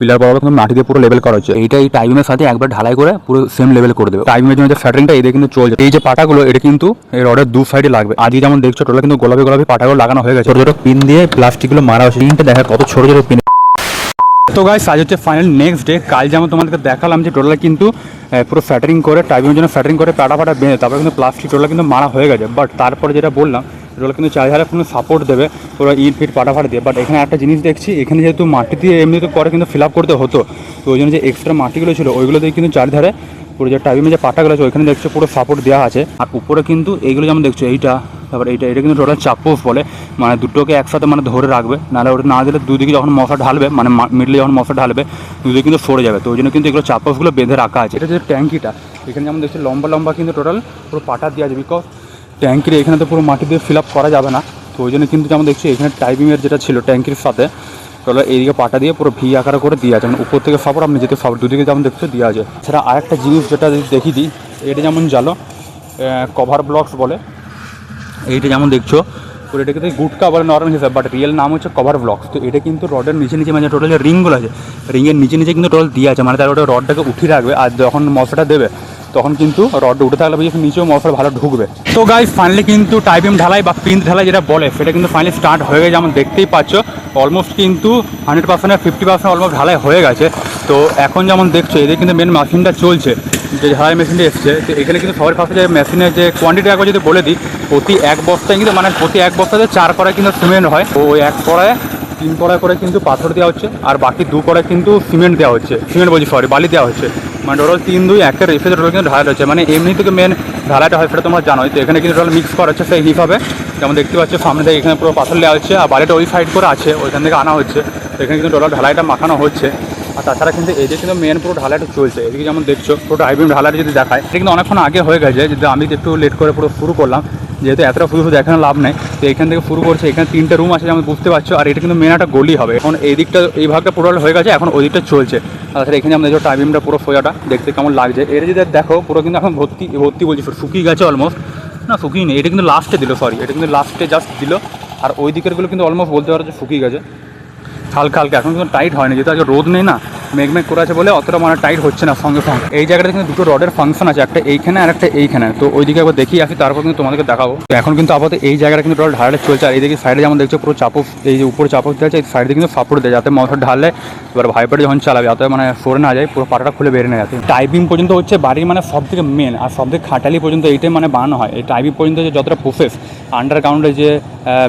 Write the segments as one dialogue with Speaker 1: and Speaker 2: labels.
Speaker 1: Pillar বরাবর কিন্তু মাটি দিয়ে পুরো লেভেল করা হচ্ছে। এইটা এই টাইবিমের সাথে একবার ঢালাই করে পুরো সেম লেভেল করে দেবে। টাইবিমের জন্য যে ফ্যাটারিংটা এটা কিন্তু চলছে। এই যে পাটাগুলো এটা কিন্তু এই রডের দু সাইডে লাগবে। আজকে যেমন দেখছো টোটাল কিন্তু গোলাপি গোলাপি পাটাগুলো লাগানো হয়ে গেছে। ছোট ছোট পিন দিয়ে প্লাস্টিকগুলো মারা হচ্ছে। পিনটা দেখা কত ছোট ছোট পিন। তো গাইস আজ হচ্ছে ফাইনাল নেক্সট ডে। কাল যেমন তোমাদেরকে দেখালাম যে টোটাল কিন্তু পুরো ফ্যাটারিং করে টাইবিমের জন্য ফ্যাটারিং করে পাটা বেঁধে তারপরে কিন্তু প্লাস্টিক টোটাল কিন্তু মারা হয়ে গেছে। বাট তারপরে যেটা বললাম টোটাল কিন্তু চারিধারে কোনো সাপোর্ট দেবে পুরো ইট ফিট পাটা দিয়ে। বাট এখানে একটা জিনিস দেখছি, এখানে যেহেতু মাটি দিয়ে এমনিতে পরে কিন্তু ফিল আপ করতে হতো, তো ওই জন্য যে এক্সট্রা মাটিগুলো ছিল ওইগুলো দিয়ে কিন্তু চারিধারে পুরো যে টাইবিমে যে পাটাগুলো আছে ওইখানে দেখছো পুরো সাপোর্ট দেওয়া আছে। আর উপরে কিন্তু এইগুলো যেমন দেখছো এইটা তারপরে এটা কিন্তু টোটাল চাপোস বলে, মানে দুটোকে একসাথে মানে ধরে রাখবে। নাহলে ওটা না দিলে দুদিকে যখন মশলা ঢালবে মানে মিডলে যখন মশলা ঢালবে দুদিকে কিন্তু সরে যাবে। তো ওই জন্য কিন্তু এগুলো চাপোসগুলো বেঁধে রাখা আছে। এটা যে ট্যাঙ্কিটা এখানে যেমন দেখছি লম্বা লম্বা কিন্তু টোটাল পুরো পাটা দেওয়া আছে। বিকজ ট্যাঙ্কির এখানে তো পুরো মাটি দিয়ে ফিল আপ করা যাবে না, তো ওই জন্য কিন্তু যেমন দেখছি এখানে টাইবিংয়ের যেটা ছিল ট্যাঙ্কির সাথে টোটাল এইদিকে পাটা দিয়ে পুরো ভি আকারে করে দিয়ে আছে, মানে উপর থেকে সাপোর্ট আপনি যেতে সাপোর্ট দুদিকে যেমন দেখছো দেওয়া আছে। সেটা আরেকটা জিনিস যেটা দেখিয়ে দিই, এটা যেমন জালো কভার ব্লকস বলে, এইটা যেমন দেখছো পুরো এটাকে গুটকা বলে নর্মাল হিসাবে, বাট রিয়েল নাম হচ্ছে কভার ব্লকস। তো এটা কিন্তু রডের নিচে নিচে মানে টোটাল যে রিংগুলো আছে রিংয়ের নিচে নিচে কিন্তু টোটাল দিয়ে আছে, মানে তার ওটা রডটাকে উঠিয়ে রাখবে। আর যখন মশলাটা দেবে তখন কিন্তু রডটা উঠে থাকলে বুঝে নিচেও মশলা ভালো ঢুকবে। তো গাইস ফাইনালি কিন্তু টাইবিম ঢালাই বা পিন ঢালাই যেটা বলে সেটা কিন্তু ফাইনালি স্টার্ট হয়ে গেছে। যেমন দেখতেই পাচ্ছ অলমোস্ট কিন্তু 100% 50% অলমোস্ট ঢালাই হয়ে গেছে। তো এখন যেমন দেখছো এদের কিন্তু মেন মেশিনটা চলছে, যে ঢালাই মেশিনটা এসছে। তো এখানে কিন্তু সবার ফার্স্টে যে মেশিনের যে কোয়ান্টিটি একবার যদি বলে দিই, প্রতি এক বস্তায় কিন্তু মানে প্রতি এক বস্তাতে 4 কড়াই কিন্তু সিমেন্ট হয়। তো ওই 1 কড়ায় 3 কড়াই করে কিন্তু পাথর দেওয়া হচ্ছে, আর বাকি 2 কড়াই কিন্তু সিমেন্ট দেওয়া হচ্ছে, সিমেন্ট বলছি সরি বালি দেওয়া হচ্ছে। মানে টোটাল 3-2-1 রেফে টোটাল কিন্তু ঢালাই হচ্ছে। মানে এমনি থেকে মেন ঢালাইটা হয় সেটা তোমরা জানোই। তো এখানে কিন্তু টোটাল মিক্স করা হচ্ছে সেই হিসাবে। যেমন দেখতে পাচ্ছ সামনে থেকে এখানে পুরো পাথর দেওয়া হচ্ছে, আর বালিটা ওই সাইড করে আছে ওইখান থেকে আনা হচ্ছে। তো এখানে কিন্তু টোটাল ঢালাইটা মাখানো হচ্ছে। আর তাছাড়া কিন্তু এই যে কিন্তু মেন পুরো ঢালাইটা চলছে। এদিকে যেমন দেখছো পুরো টাইবিম ঢালাইটা যদি দেখায় এটা কিন্তু অনেকক্ষণ আগে হয়ে গেছে, যদি আমি একটু লেট করে পুরো শুরু করলাম, যেহেতু এতটা শুধু দেখানো লাভ নেই। তো এখান থেকে শুরু করছে, এখানে 3টে রুম আছে যেমন বুঝতে পারছো। আর এটা কিন্তু মেন একটা গলি হবে। এখন এই দিকটা এই ভাগটা পুরো হয়ে গেছে, এখন ওই দিকটা চলছে। তাছাড়া এখানে আমাদের যে টাইবিমটা পুরো ফোয়াটা দেখতে কেমন লাগছে, এটা যদি দেখো পুরো কিন্তু এখন ভর্তি বলছি শুকিয়ে গেছে অলমোস্ট। না শুকিয়ে নেই, এটা কিন্তু লাস্টে দিল, সরি এটা কিন্তু লাস্টে জাস্ট দিল। আর ওই দিকেরগুলো কিন্তু অলমোস্ট বলতে পারো যে শুকিয়ে গেছে হালকা হালকা, এখন কিন্তু টাইট হয়নি, যেহেতু আজকে রোদ নেই না, মেঘ করে আছে বলে অতটা মানে টাইট হচ্ছে না সঙ্গে সঙ্গে। এই জায়গাটা কিন্তু দুটো রডের ফাংশন আছে, একটা এইখানে আর একটা এইখানে। তো ওইদিকে একবার দেখিয়ে আসি তারপর কিন্তু তোমাদেরকে দেখাবো। তো এখন কিন্তু আপাতত এই জায়গাটা কিন্তু টোটাল ঢালাটা চলছে। আর এইদিকে সাইডে যেমন দেখছো পুরো চাপক, এই যে উপরে চাপক দেওয়া আছে, এই সাইডে কিন্তু সাপোর্ট দেয় যাতে মোটর ঢাললে এবার ভাইপারে যখন চালাবে যাতে মানে সরে না যায়, পুরো পাটাটা খুলে বেরিয়ে না যাতে। টাইপিং পর্যন্ত হচ্ছে বাড়ির মানে সব থেকে মেন আর সব থেকে খাটালি পর্যন্ত এইটাই মানে বানানো হয়। এই টাইপিং পর্যন্ত যে যতটা প্রসেস আন্ডারগ্রাউন্ডে যে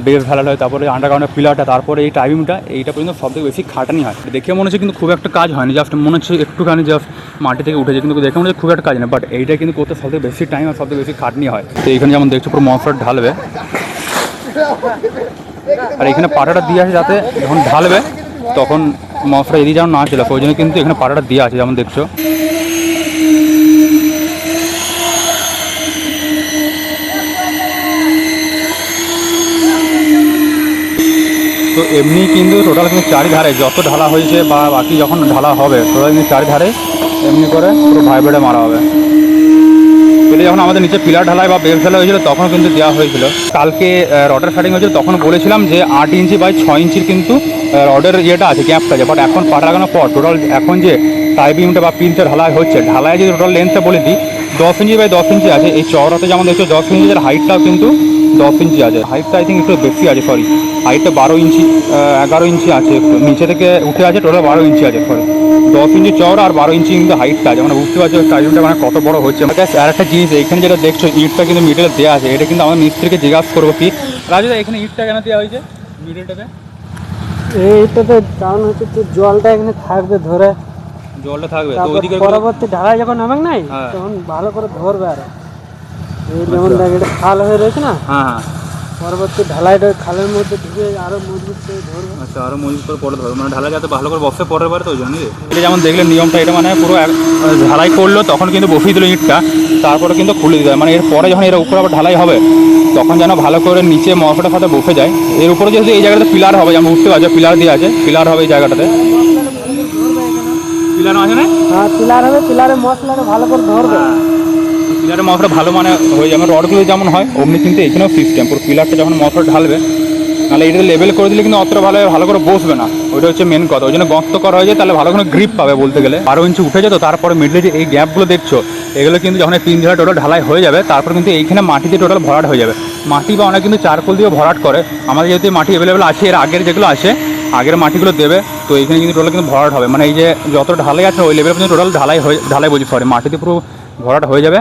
Speaker 1: বেস ঢালানো হয়, তারপরে আন্ডারগ্রাউন্ডের পিলারটা, তারপরে এই টাইপিংটা, এইটা পর্যন্ত সব থেকে বেশি খাটানি হয়। দেখে মনে হচ্ছে কিন্তু খুব একটা কাজ হয়নি, জাস্ট মনে হচ্ছে একটুখানি জাস্ট মাটি থেকে উঠেছে, কিন্তু দেখে মনে হচ্ছে খুব একটা কাজ না। বাট এইটা কিন্তু করতে সব থেকে বেশি টাইম আর সব থেকে বেশি খাটনি হয়। তো এইখানে যেমন দেখছো পুরো মশলা ঢালবে, আর এখানে পাটাটা দিয়ে আছে যাতে যখন ঢালবে তখন মশলা এদিকে যেমন না চলে, ওই জন্য কিন্তু এখানে পাটাটা দিয়ে আছে যেমন দেখছো। তো এমনি কিন্তু টোটাল কিন্তু চারিধারে যত ঢালা হয়েছে বা বাকি যখন ঢালা হবে টোটাল কিন্তু চারিধারে এমনি করে পুরো ভাইব্রেটে মারা হবে। এটা যখন আমাদের নিচে পিলার ঢালাই বা বেস ঢালাই হয়েছিল তখন কিন্তু দেওয়া হয়েছিল। কালকে রডের ফাটিং হয়েছিল তখন বলেছিলাম যে 8 ইঞ্চি বাই 6 ইঞ্চির কিন্তু রডের ইয়েটা আছে, গ্যাপটা আছে। বাট এখন পাটা লাগানোর পর টোটাল এখন যে টাইপিংটা বা পিনটা ঢালাই হচ্ছে, ঢালাই যদি টোটাল লেন্থটা বলে দিই 10 ইঞ্চি বাই 10 ইঞ্চি আছে। এই চওড়াতে যেমন দেখছো 10 ইঞ্চির হাইটটাও কিন্তু 10 ইঞ্চি আছে, হাইটটা আই থিঙ্ক একটু বেশি আছে, সরি হাইটটা 12 ইঞ্চি 11 ইঞ্চি আছে, একটু নিচে থেকে উঠে আছে টোটাল 12 ইঞ্চি আছে, সরি 10 ইঞ্চি চওড়া আর 12 ইঞ্চি কিন্তু হাইটটা আছে। মানে বুঝতে পারছো টাইপিংটা মানে কত বড় হচ্ছে। আর একটা জিনিস এখানে যেটা দেখছো ইটটা কিন্তু মিডলে দেওয়া আছে, এটা কিন্তু আমার মিস্ত্রিকে জিজ্ঞাসা করবো কি রাজুদা এখানে ইটটা কেন দেওয়া হয়েছে মিডলটাতে?
Speaker 2: এইটাতে কারণ হচ্ছে তো জলটা এখানে থাকবে ধরে,
Speaker 1: জলটা থাকবে তো ওইদিকে
Speaker 2: পরবর্তী ঢালাই যখন নামে নাই তখন ভালো করে ধরবে। আর এই যেমন দেখ এটা খাল হয়ে রয়েছে না,
Speaker 1: হ্যাঁ হ্যাঁ,
Speaker 2: পরবর্তী ঢালাইটা খালের মধ্যে ঢুকে আরো মজবুত করে ধরবে।
Speaker 1: আচ্ছা আরো মজবুত করে পরে ধরবে, মানে ঢালাই যাতে ভালো করে বসে পরের বারে, তো ওই জন্য এটা যেমন দেখলে নিয়মটা এটা মানে পুরো ঢালাই করলো তখন কিন্তু বসিয়ে দিল ইটটা, তারপরে কিন্তু খুলে দিতে হয়। মানে এরপরে যখন এর উপরে আবার ঢালাই হবে তখন যেন ভালো করে নিচে মশলাটার সাথে বসে যায়। এর উপরে যেহেতু এই জায়গাটাতে পিলার হবে, যেমন উঠতে পারছো পিলার দিয়ে আছে, পিলার হবে এই জায়গাটাতে, পিলার আছে না?
Speaker 2: হ্যাঁ পিলার হবে, পিলারের মশলাটা ভালো করে ধরবে।
Speaker 1: পিলারের মশলা ভালো মানে হয়ে যাবে, রডগুলো যেমন হয় অমনি কিন্তু এখানেও সিস্টেম পুরো পিলারটা যখন মশলা ঢালবে নাহলে এটা লেভেল করে দিলে কিন্তু অতটা ভালো করে বসবে না, ওইটা হচ্ছে মেন কথা। ওই জন্য গর্ত করা হয়ে যায়, তাহলে ভালো করে গ্রিপ পাবে বলতে গেলে। 12 ইঞ্চি উঠে যেত, তারপরে মিডলে যে এই গ্যাপগুলো দেখছো, এগুলো কিন্তু যখন এই 3 ঢালাই টোটাল ঢালাই হয়ে যাবে, তারপর কিন্তু এইখানে মাটিতে টোটাল ভরাট হয়ে যাবে। মাটি বা অনেক কিন্তু চারকোল দিয়ে ভরাট করে, আমাদের যেহেতু মাটি অ্যাভেলেবেল আছে, এর আগের যেগুলো আছে আগের মাটিগুলো দেবে, তো এইখানে কিন্তু টোটাল কিন্তু ভরাট হবে। মানে এই যে যত ঢালাই আছে ওই লেভেল পর্যন্ত টোটাল ঢালাই বলছি সরি, মাটিতে পুরো ভরাট হয়ে যাবে।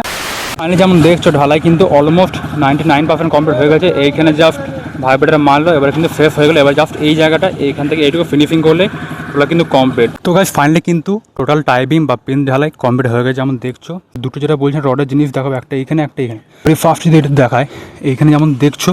Speaker 1: ফাইনালি যেমন দেখছো ঢালাই কিন্তু অলমোস্ট 99% কমপ্লিট হয়ে গেছে। এইখানে জাস্ট ভাইব্রেটার মারলো, এবার কিন্তু ফ্রেশ হয়ে গেলো। এবার জাস্ট এই জায়গাটা এইখান থেকে এইটুকু ফিনিশিং করলে ওগুলো কিন্তু কমপ্লিট। তো গাইস ফাইনালি কিন্তু টোটাল টাইপিং বা পিন ঢালাই কমপ্লিট হয়ে গেছে। যেমন দেখছো দুটো যেটা বলছেন রডের জিনিস দেখাবো, একটা এইখানে একটা এইখানে। ফার্স্ট যদি এটা দেখায়, এইখানে যেমন দেখছো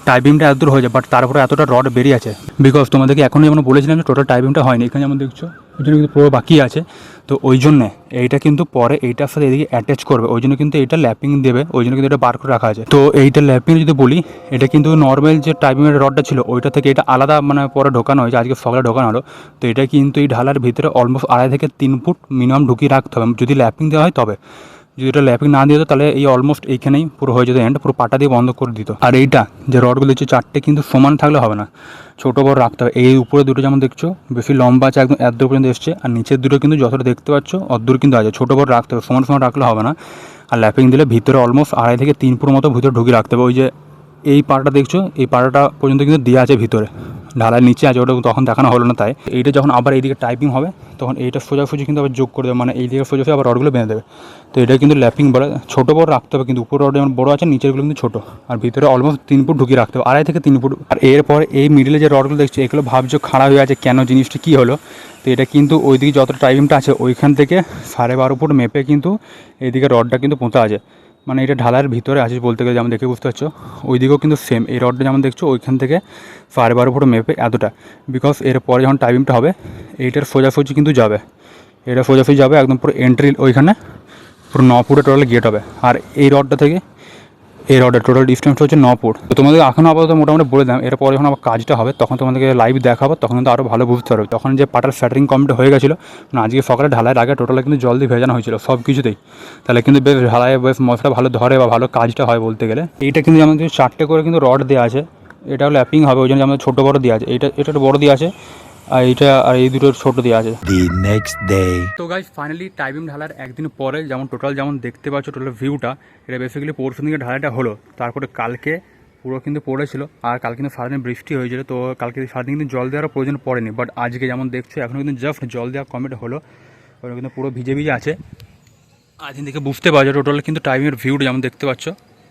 Speaker 1: টাইপিংটা এত দূর হয়ে যায়, বাট তারপরে এতটা রড বেরিয়ে আছে, বিকজ তোমাদেরকে এখনই যেমন বলেছিলাম যে টোটাল টাইপিংটা হয়নি। এখানে যেমন দেখছো ওই জন্য কিন্তু পুরো বাকি আছে। তো ওই জন্যে এইটা কিন্তু পরে এইটার সাথে এদিকে অ্যাটাচ করবে, ওই জন্য কিন্তু এইটা ল্যাপিং দেবে, ওই জন্য কিন্তু এটা বার করে রাখা আছে। তো এইটা ল্যাপিং যদি বলি, এটা কিন্তু নর্মাল যে টাইপিংয়ের রডটা ছিল ওইটা থেকে এটা আলাদা মানে পরে ঢোকানো হয়েছে, আজকে সকালে ঢোকানো হলো। তো এটা কিন্তু এই ঢালার ভিতরে অলমোস্ট 2.5 থেকে 3 ফুট মিনিমাম ঢুকিয়ে রাখতে হবে যদি ল্যাপিং দেওয়া হয় তবে। যদি এটা ল্যাপিং না দিয়ে দিত তাহলে এই অলমোস্ট এইখানেই পুরো হয়ে যেত এন্ড, পুরো পাটা দিয়ে বন্ধ করে দিত। আর এইটা যে রডগুলো দিচ্ছে 4টে কিন্তু সমান থাকলে হবে না, ছোটো বড় রাখতে হবে। এই উপরে দুটো যেমন দেখছো বেশি লম্বা আছে, একদম এত দূর পর্যন্ত এসছে, আর নিচের দুটো কিন্তু যতটা দেখতে পাচ্ছ অতদূর কিন্তু আছে, ছোটো বড় রাখতে হবে, সমান সমান রাখলে হবে না। আর ল্যাপিং দিলে ভিতরে অলমোস্ট 2.5 থেকে 3 ফুট মতো ভিতরে ঢুকিয়ে রাখতে হবে। ওই যে এই পাড়াটা দেখছো, এই পাড়াটা পর্যন্ত কিন্তু দেওয়া আছে ভিতরে, ঢালাই নিচে আছে, ওটা তখন দেখানো হলো না। তাই এইটা যখন আবার এইদিকে টাইপিং হবে তখন এইটা সোজাসুজি কিন্তু আবার যোগ করে দেবে, মানে এইদিকে সোজাসুজি আবার রডগুলো বেঁধে দেবে। তো এটা কিন্তু ল্যাপিং বলে, ছোটো বড় রাখতে হবে কিন্তু, উপর রড যেমন বড়ো আছে নিচেরগুলো কিন্তু ছোটো, আর ভিতরে অলমোস্ট 3 ফুট ঢুকিয়ে রাখতে হবে, 2.5 থেকে 3 ফুট। আর এরপর এই মিডিলে যে রডগুলো দেখছো এগুলো ভাবছো খাড়া হয়ে আছে কেন, জিনিসটা কী হলো। তো এটা কিন্তু ওইদিকে যতটা টাইপিংটা আছে ওইখান থেকে 12.5 ফুট মেপে কিন্তু এইদিকে রডটা কিন্তু পোঁতা আছে, মানে এটা ঢালার ভিতরে আছে বলতে গেলে, যেমন দেখে বুঝতে পারছো। ওইদিকেও কিন্তু সেম এই রডটা যেমন দেখছো ওইখান থেকে 12.5 ফুট মেপে এতটা, বিকজ এরপরে যখন টাইপিংটা হবে এইটার সোজাসুজি কিন্তু যাবে, এটা সোজাসুজি যাবে একদম পুরো এন্ট্রি ওইখানে, পুরো 9 ফুটে টোটাল গেট হবে। আর এই রডটা থেকে এই রডের টোটাল ডিস্টেন্সটা হচ্ছে 9 ফুট। তো তোমাদের এখনও আপাতত মোটামুটি বলে দিলাম, এরপরে যখন আবার কাজটা হবে তখন তোমাদেরকে লাইভ দেখাবো, তখন কিন্তু আরও ভালো বুঝতে পারবে। তখন যে পাটার স্যাটারিং কমপ্লিট হয়ে গেছিলো, মানে আজকে সকালে ঢালাইয়ের আগে টোটালে কিন্তু জল দিয়ে ভেজানো হয়েছিল সব কিছুতেই, তাহলে কিন্তু বেশ ঢালাই বেশ মশলা ভালো ধরে বা ভালো কাজটা হয় বলতে গেলে। এইটা কিন্তু আমাদের 4টে করে কিন্তু রড দেওয়া আছে, এটাও ল্যাপিং হবে, ওই জন্য আমাদের ছোটো বড় দেওয়া আছে, এটা একটু বড় দেওয়া আছে, আর এইটা আর এই দুটোর ছোটো দেওয়া আছে। তো গাইস ফাইনালি টাইপিং ঢালার একদিন পরে যেমন টোটাল যেমন দেখতে পাচ্ছ টোটাল ভিউটা, এটা বেসিক্যালি পরশু দিকে ঢালাইটা হলো, তারপরে কালকে পুরো কিন্তু পড়েছিল, আর কালকে কিন্তু সারাদিন বৃষ্টি হয়েছিল, তো কালকে সারাদিন কিন্তু জল দেওয়ার প্রয়োজন পড়েনি। বাট আজকে যেমন দেখছো এখনও কিন্তু জাস্ট জল দেওয়া কমপ্লিট হলো, ওটা কিন্তু পুরো ভিজে ভিজে আছে। আজকে দেখে বুঝতে পারছো টোটাল কিন্তু টাইমের ভিউটা যেমন দেখতে পাচ্ছ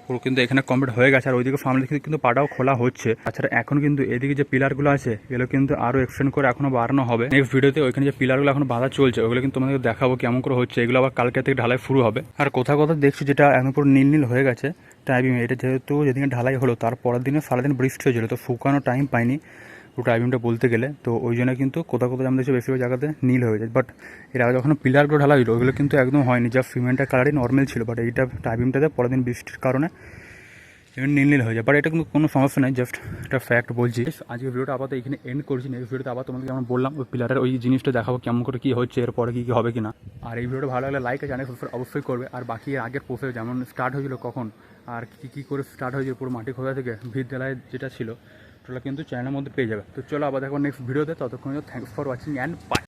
Speaker 1: পুরো কিন্তু এখানে কমপ্লিট হয়ে গেছে। আর ওইদিকে ফার্ম দিকে কিন্তু পাটাও খোলা হচ্ছে। তাছাড়া এখন কিন্তু এদিকে যে পিলারগুলো আছে এগুলো কিন্তু আরও এক্সটেন্ড করে এখনও বাড়ানো হবে। নেক্সট ভিডিওতে ওইখানে যে পিলারগুলো এখন বাঁধা চলছে ওগুলো কিন্তু তোমাদের দেখাবো কেমন করে হচ্ছে, এগুলো আবার কালকে থেকে ঢালাই শুরু হবে। আর কোথাও কোথাও দেখছি যেটা এখন পুরো নীল নীল হয়ে গেছে টাইপিং, এটা যেহেতু যেদিকে ঢালাই হলো তার পরের দিনে সারাদিন বৃষ্টি হয়েছিল, তো শুকানো টাইম পাইনি পুরো টাইপিংটা বলতে গেলে। তো ওই জন্য কিন্তু কোথাও কোথাও আমাদের বেশিরভাগ জায়গাতে নীল হয়ে যায়। বাট এর আগে যখন পিলারগুলো ঢালা হইলো ওগুলো কিন্তু একদম হয়নি, যা সিমেন্টের কালারই নর্মাল ছিল। বাট এইটা টাইপিংটাতে পরের দিন বৃষ্টির কারণে নীল নীল হয়ে যায়। বাট এটা কিন্তু কোনো সমস্যা নেই, জাস্ট একটা ফ্যাক্ট বলছি। আজকে ভিডিওটা আপাতত এখানে এন্ড করছি, নেক্সট ভিডিওতে আবার তোমাকে যেমন বললাম ওই পিলারের ওই জিনিসটা দেখাবো কেমন করে কী হচ্ছে, এরপরে কী কী হবে কিনা। আর এই ভিডিওটা ভালো লাগলে লাইক আর চ্যানেল সাবস্ক্রাইব অবশ্যই করবে। আর বাকি আগের প্রসেস যেমন স্টার্ট হয়েছিল কখন আর কী করে স্টার্ট হয়েছিল পুরো মাটি খোঁজা থেকে ভিত জ্বালায় যেটা ছিল টোটাল কিন্তু চ্যানেলের মধ্যে পেয়ে যাবে। তো চলো আবার দেখো নেক্সট ভিডিওতে, ততক্ষণ thanks for watching and by.